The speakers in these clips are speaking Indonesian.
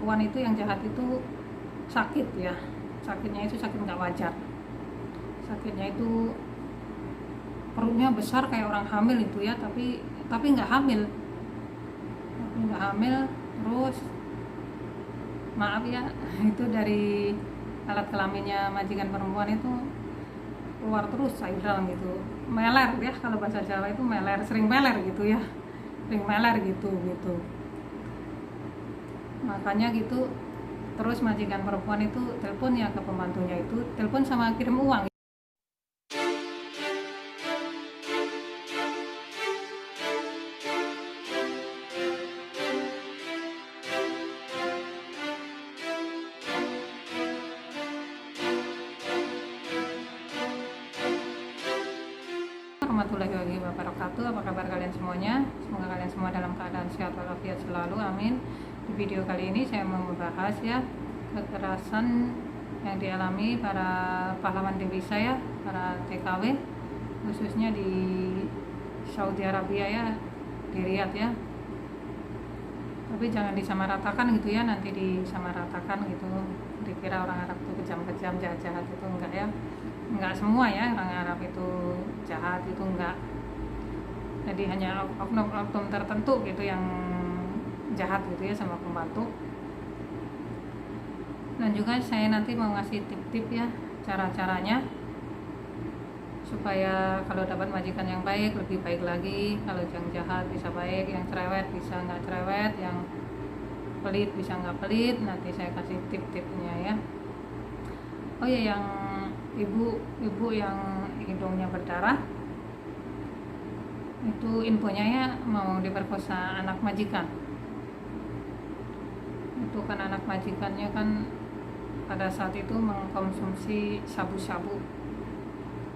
perempuan itu yang jahat itu sakit ya, sakitnya itu sakit nggak wajar, sakitnya itu perutnya besar kayak orang hamil itu ya, tapi nggak hamil, terus maaf ya itu dari alat kelaminnya majikan perempuan itu keluar terus cairan gitu, meler ya, kalau bahasa Jawa itu meler, sering meler gitu ya, sering meler gitu. Makanya gitu, terus majikan perempuan itu telepon ya ke pembantunya, itu telepon sama kirim uang. Warahmatullahi wabarakatuh. Apa kabar kalian semuanya? Semoga kalian semua dalam keadaan sehat walafiat selalu, amin. Di video kali ini saya mau membahas ya kekerasan yang dialami para pahlawan dewasa ya, para TKW, khususnya di Saudi Arabia ya, di Riyadh ya. Tapi jangan disamaratakan gitu ya, nanti disamaratakan gitu, dikira orang Arab itu kejam-kejam, jahat-jahat, itu enggak ya, enggak semua ya orang Arab itu jahat, itu enggak. Jadi hanya oknum-oknum tertentu gitu yang jahat gitu ya sama pembantu. Dan juga saya nanti mau ngasih tip-tip ya, cara-caranya supaya kalau dapat majikan yang baik lebih baik lagi, kalau yang jahat bisa baik, yang cerewet bisa nggak cerewet, yang pelit bisa nggak pelit. Nanti saya kasih tip-tipnya ya. Oh ya, yang ibu yang hidungnya berdarah itu infonya ya mau diperkosa anak majikan. Itu kan anak majikannya kan pada saat itu mengkonsumsi sabu-sabu.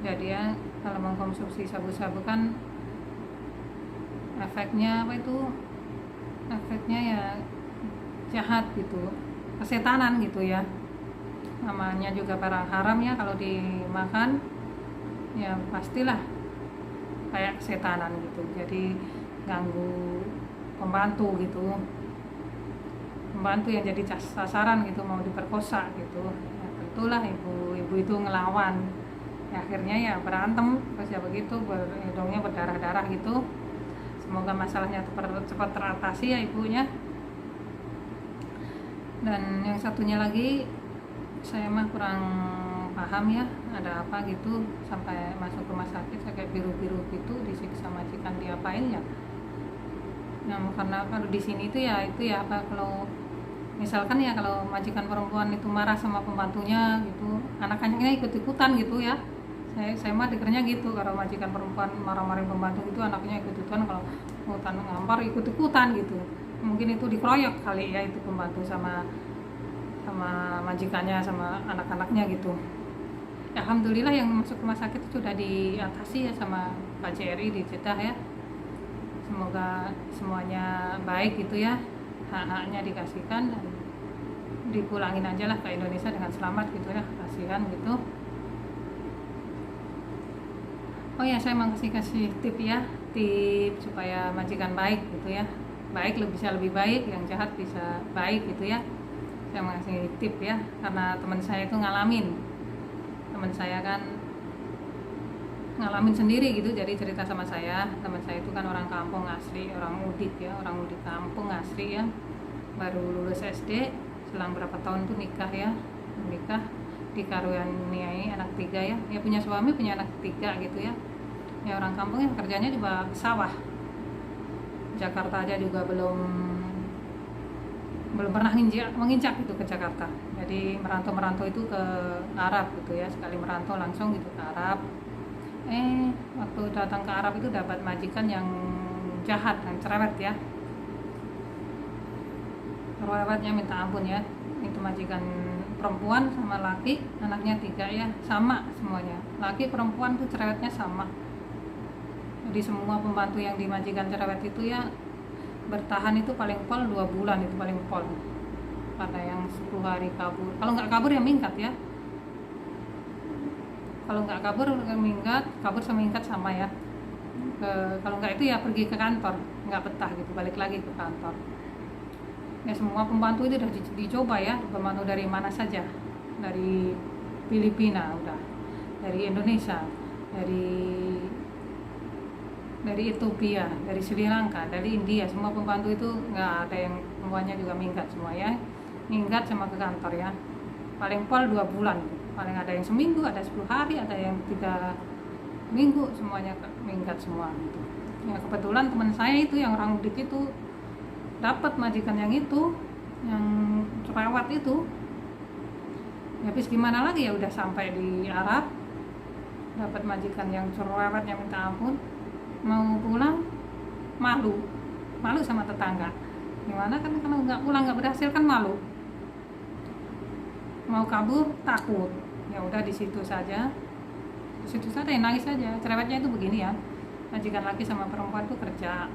Jadi ya kalau mengkonsumsi sabu-sabu kan efeknya apa itu, efeknya ya jahat gitu, kesetanan gitu ya, namanya juga barang haram ya, kalau dimakan ya pastilah kayak kesetanan gitu, jadi ganggu pembantu gitu, pembantu yang jadi sasaran gitu, mau diperkosa gitu ya, tentulah ibu itu ngelawan ya, akhirnya ya berantem, terus ya begitu hidungnya berdarah-darah gitu. Semoga masalahnya cepat teratasi ya ibunya. Dan yang satunya lagi saya mah kurang paham ya, ada apa gitu sampai masuk rumah sakit saya kayak biru-biru gitu, disiksa majikan, diapain ya. Nah, karena kalau di sini itu ya apa, kalau misalkan ya kalau majikan perempuan itu marah sama pembantunya gitu, anak-anaknya ikut-ikutan gitu ya. Saya mah dikiranya gitu, kalau majikan perempuan marah-marahin pembantu itu anaknya ikut-ikutan, kalau hutan ngampar ikut-ikutan gitu. Mungkin itu dikeroyok kali ya itu pembantu sama majikannya sama anak-anaknya gitu. Ya, alhamdulillah yang masuk rumah sakit itu sudah diatasi ya sama KJRI di Jeddah ya. Semoga semuanya baik gitu ya, hak-haknya dikasihkan dan dipulangin aja lah ke Indonesia dengan selamat gitu ya, kasihan gitu. Oh ya, saya mau kasih tip ya, tip supaya majikan baik gitu ya, baik bisa lebih baik, yang jahat bisa baik gitu ya. Saya mau kasih tip ya, karena teman saya itu teman saya kan ngalamin sendiri gitu, jadi cerita sama saya. Teman saya itu kan orang kampung asli, orang mudik ya, orang mudik kampung asli ya, baru lulus SD, selang berapa tahun tuh nikah dikaruniai anak 3 ya, ya punya suami, punya anak 3 gitu ya. Ya orang kampung ya kerjanya juga sawah. Jakarta aja juga belum pernah menginjak gitu ke Jakarta. Jadi merantau itu ke Arab gitu ya, sekali merantau langsung gitu ke Arab. Waktu datang ke Arab itu dapat majikan yang jahat, yang cerewet ya. Cerewetnya minta ampun ya. Itu majikan perempuan sama laki, anaknya 3 ya, sama semuanya. Laki perempuan tuh cerewetnya sama. Jadi semua pembantu yang dimajikan cerewet itu ya bertahan itu paling pol 2 bulan, itu paling pol. Pada yang 10 hari kabur, kalau nggak kabur ya minggat ya, kalau nggak kabur minggat, kabur sama minggat sama ya. Kalau nggak itu ya pergi ke kantor, nggak betah gitu, balik lagi ke kantor. Ya semua pembantu itu udah dicoba ya, pembantu dari mana saja, dari Filipina udah, dari Indonesia, dari Ethiopia, dari Sri Lanka, dari India, semua pembantu itu nggak ada yang semuanya juga minggat semua ya, minggat sama ke kantor ya, paling pol 2 bulan, paling ada yang seminggu, ada 10 hari, ada yang 3 minggu, semuanya minggat semua gitu. Ya kebetulan teman saya itu yang orang mudik itu dapat majikan yang itu, yang cerewet itu. Ya habis gimana lagi, ya udah sampai di Arab, dapat majikan yang cerewet yang minta ampun. Mau pulang malu sama tetangga, gimana kan kalau nggak pulang, nggak berhasil kan malu, mau kabur takut. Ya udah di situ saja yang nangis saja. Cerewetnya itu begini ya, majikan laki sama perempuan tuh kerja,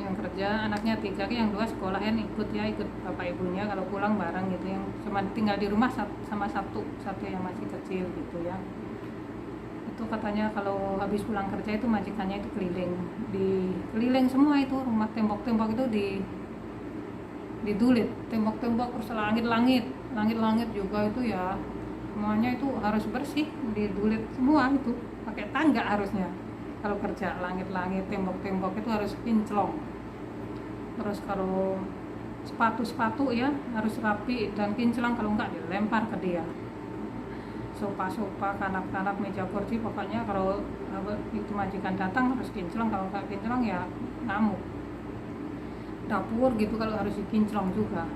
yang kerja anaknya 3, yang 2 sekolah ya, ikut bapak ibunya, kalau pulang bareng gitu, yang cuma tinggal di rumah sama satu yang masih kecil gitu ya. Itu katanya kalau habis pulang kerja itu majikannya itu keliling semua itu rumah, tembok itu didulit, tembok terus langit juga itu ya, semuanya itu harus bersih, didulit semua itu, pakai tangga harusnya kalau kerja. Langit tembok itu harus kinclong. Terus kalau sepatu ya harus rapi dan kinclong, kalau enggak dilempar ke dia. Sofa, kanap, meja kursi, pokoknya kalau itu majikan datang harus kinclong, kalau nggak kinclong ya ngamuk. Dapur gitu kalau harus dikinclong juga,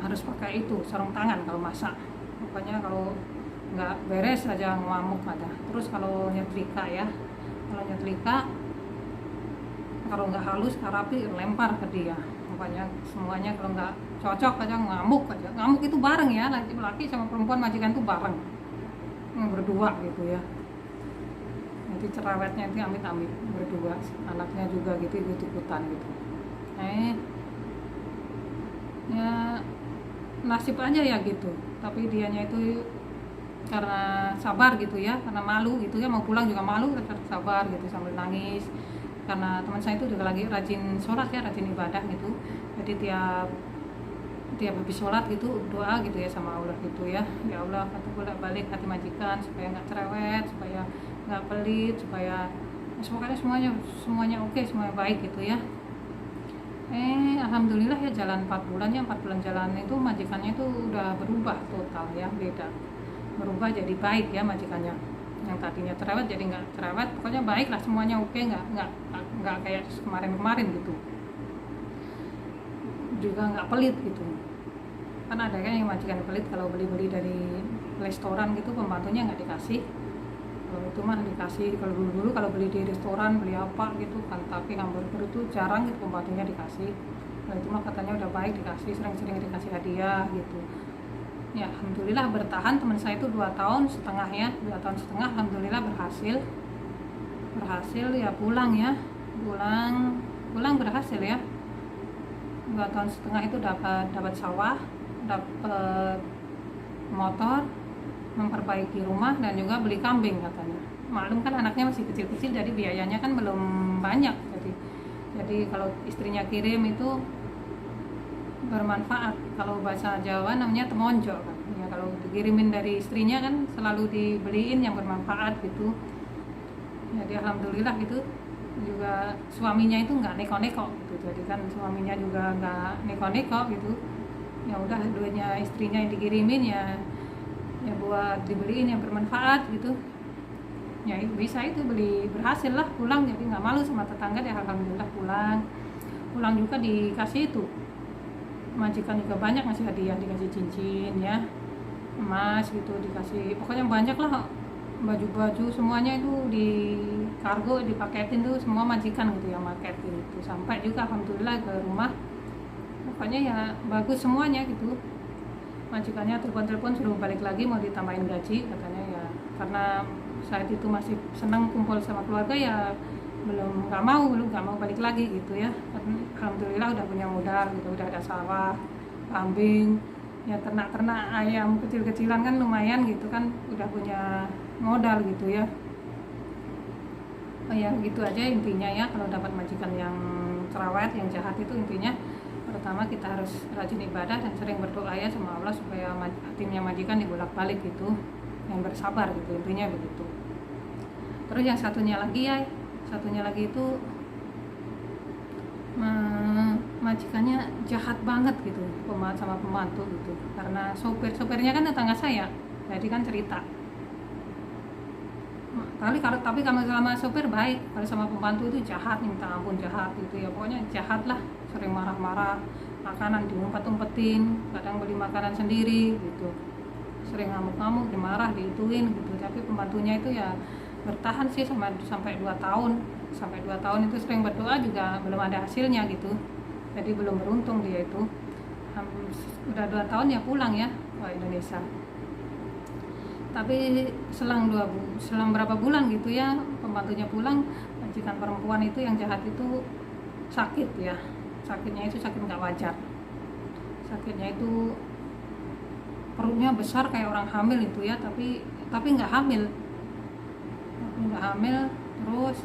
harus pakai itu sarung tangan kalau masak. Pokoknya kalau nggak beres aja ngamuk ada. Terus kalau nyetrika ya, kalau nggak halus, nggak rapi, lempar ke dia. Pokoknya semuanya kalau nggak cocok aja ngamuk itu bareng ya, laki sama perempuan majikan itu bareng, berdua gitu ya. Nanti cerewetnya itu amit-amit berdua, anaknya juga gitu ikut-ikutan gitu. Ya nasib aja ya gitu. Tapi dianya itu karena sabar gitu ya, karena malu gitu ya, mau pulang juga malu, tetap sabar gitu sambil nangis. Karena teman saya itu juga lagi rajin sholat ya, rajin ibadah gitu. Jadi tiap habis sholat gitu doa gitu ya sama Allah gitu ya. Ya Allah, kata bolak-balik hati majikan supaya nggak cerewet, supaya nggak pelit, supaya pokoknya semuanya oke, semuanya baik gitu ya. Alhamdulillah ya, jalan 4 bulan ya, 4 bulan jalan itu majikannya itu udah berubah total ya, beda, berubah jadi baik ya majikannya. Yang tadinya cerewet jadi nggak cerewet, pokoknya baik lah, semuanya oke, nggak kayak kemarin gitu, juga nggak pelit gitu. Kan ada kan yang majikan pelit, kalau beli dari restoran gitu pembantunya nggak dikasih. Kalau itu mah dikasih, kalau dulu kalau beli di restoran, beli apa gitu kan, tapi hamburger itu jarang gitu pembantunya dikasih. Kalau itu mah katanya udah baik dikasih, sering-sering dikasih hadiah gitu ya. Alhamdulillah bertahan, teman saya itu 2 tahun setengah ya, 2 tahun setengah, alhamdulillah berhasil ya, pulang berhasil ya. 2 tahun setengah itu dapat sawah, dapat motor, memperbaiki rumah, dan juga beli kambing katanya. Maklum kan anaknya masih kecil-kecil, jadi biayanya kan belum banyak. Jadi kalau istrinya kirim itu bermanfaat. Kalau bahasa Jawa namanya temonjo kan. Ya kalau dikirimin dari istrinya kan selalu dibeliin yang bermanfaat gitu. Jadi alhamdulillah gitu. Juga suaminya itu nggak neko-neko gitu. Jadi kan suaminya juga nggak neko-neko gitu. Ya udah, duitnya istrinya yang dikirimin ya buat dibeliin yang bermanfaat gitu. Ya bisa itu beli, berhasil lah pulang, jadi nggak malu sama tetangga deh. Alhamdulillah pulang juga dikasih itu, majikan juga banyak ngasih hadiah, dikasih cincin ya, emas gitu, dikasih pokoknya banyak lah, baju semuanya itu di kargo, dipaketin tuh semua majikan gitu yang marketin itu, sampai juga alhamdulillah ke rumah. Pokoknya ya bagus semuanya gitu. Majikannya telepon suruh balik lagi, mau ditambahin gaji katanya ya, karena saat itu masih senang kumpul sama keluarga ya, nggak mau balik lagi gitu ya. Alhamdulillah udah punya modal gitu, udah ada sawah, kambing ya, ternak ayam kecil-kecilan kan lumayan gitu kan, udah punya modal gitu ya. Ya gitu aja intinya ya, kalau dapat majikan yang cerewet, yang jahat itu intinya pertama kita harus rajin ibadah dan sering berdoa ya sama Allah supaya hatinya majikan dibolak-balik gitu, yang bersabar gitu, intinya begitu. Terus yang satunya lagi itu majikannya jahat banget gitu sama pembantu gitu, karena sopirnya kan tetangga saya, jadi kan cerita. Tapi kalau sama sopir baik, kalau sama pembantu itu jahat, minta ampun jahat gitu ya, pokoknya jahat lah, sering marah-marah, makanan diumpet-umpetin, kadang beli makanan sendiri gitu, sering ngamuk-ngamuk, dimarah, diituin gitu. Tapi pembantunya itu ya bertahan sih sampai 2 tahun. Sampai 2 tahun itu sering berdoa juga belum ada hasilnya gitu, jadi belum beruntung dia itu. Udah 2 tahun ya pulang ya ke Indonesia. Tapi selang berapa bulan gitu ya, pembantunya pulang, majikan perempuan itu yang jahat itu sakit ya. Sakitnya itu sakit nggak wajar. Sakitnya itu perutnya besar kayak orang hamil itu ya, tapi nggak hamil. Terus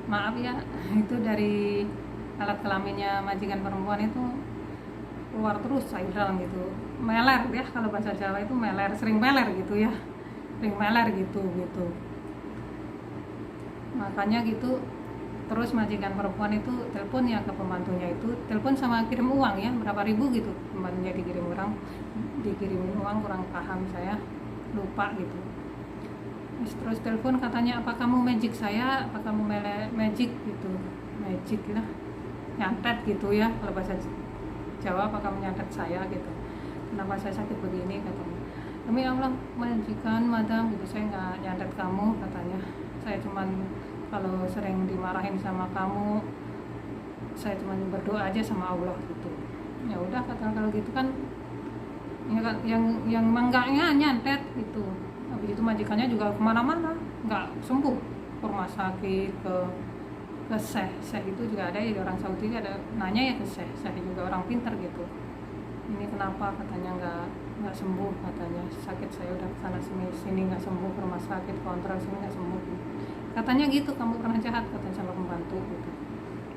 maaf ya, itu dari alat kelaminnya majikan perempuan itu keluar terus cairan gitu, meler ya, kalau bahasa Jawa itu meler, sering meler gitu ya, gitu. Makanya gitu, terus majikan perempuan itu telepon ya ke pembantunya itu, telepon sama kirim uang ya, berapa ribu gitu, pembantunya dikirimin uang, kurang paham saya, lupa gitu. Terus telepon katanya, apa kamu magic saya, apa kamu magic gitu, magic lah, nyantet gitu ya kalau bahasa Jawa, apa kamu nyantet saya gitu, kenapa saya sakit begini katanya. Demi Allah majikan madam gitu, saya nggak nyantet kamu katanya, saya cuman kalau sering dimarahin sama kamu, saya cuman berdoa aja sama Allah gitu. Ya udah kata, kalau gitu kan ya, yang mangganya nyantet gitu. Habis itu majikannya juga kemana-mana, nggak sembuh, ke rumah sakit, ke Syekh itu juga ada ya, orang Saudi ada nanya ya ke Syekh juga orang pintar gitu, ini kenapa katanya nggak sembuh katanya, sakit saya udah kesana sini nggak sembuh, ke rumah sakit kontrol sini nggak sembuh katanya gitu, kamu pernah jahat katanya sama pembantu gitu.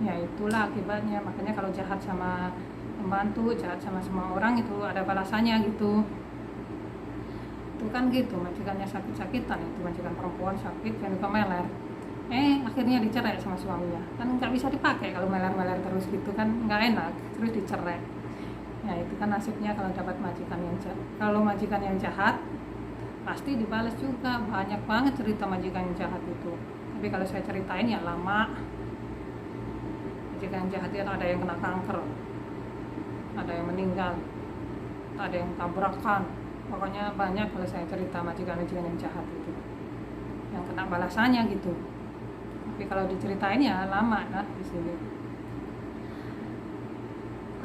Ya itulah akibatnya, makanya kalau jahat sama pembantu, jahat sama semua orang itu ada balasannya gitu. Itu kan gitu, majikannya sakit-sakitan, itu majikan perempuan sakit dan juga meler, akhirnya dicerai sama suaminya, kan nggak bisa dipakai kalau meler-meler terus gitu kan, nggak enak, terus dicerai. Ya itu kan nasibnya kalau dapat majikan yang jahat. Kalau majikan yang jahat pasti dibalas juga, banyak banget cerita majikan yang jahat itu, tapi kalau saya ceritain ya lama. Majikan yang jahat itu ada yang kena kanker, ada yang meninggal, ada yang tabrakan, pokoknya banyak kalau saya cerita majikan-majikan yang jahat itu, yang kena balasannya gitu. Tapi kalau diceritain ya lama lah di sini.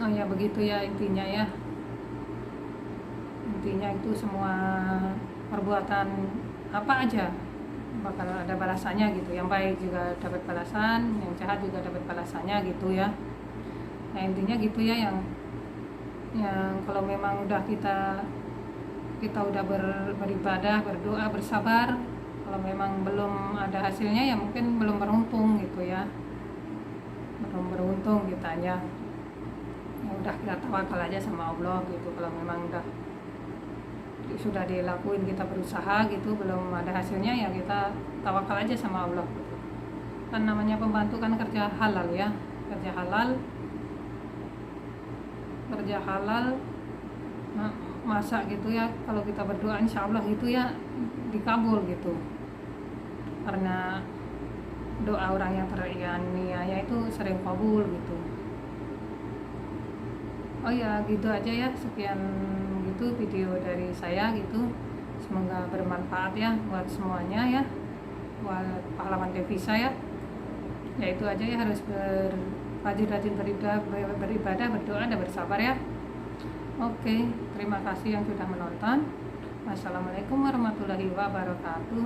Oh ya begitu ya intinya ya. Intinya itu semua perbuatan apa aja bakal ada balasannya gitu. Yang baik juga dapat balasan, yang jahat juga dapat balasannya gitu ya. Nah intinya gitu ya, yang kalau memang udah kita udah beribadah, berdoa, bersabar, kalau memang belum ada hasilnya ya mungkin belum beruntung gitu ya, belum beruntung kitanya. Ya udah kita tawakal aja sama Allah gitu, kalau memang sudah dilakuin, kita berusaha gitu, belum ada hasilnya ya kita tawakal aja sama Allah gitu. Kan namanya pembantu kan kerja halal ya, kerja halal, masa gitu ya, kalau kita berdoa insya Allah gitu ya dikabul gitu, karena doa orang yang teraniaya itu sering kabul gitu. Oh ya gitu aja ya, sekian gitu video dari saya gitu, semoga bermanfaat ya buat semuanya ya, buat pahlawan devisa ya. Ya itu aja ya, harus rajin-rajin beribadah, berdoa dan bersabar ya. Oke, terima kasih yang sudah menonton. Wassalamualaikum warahmatullahi wabarakatuh.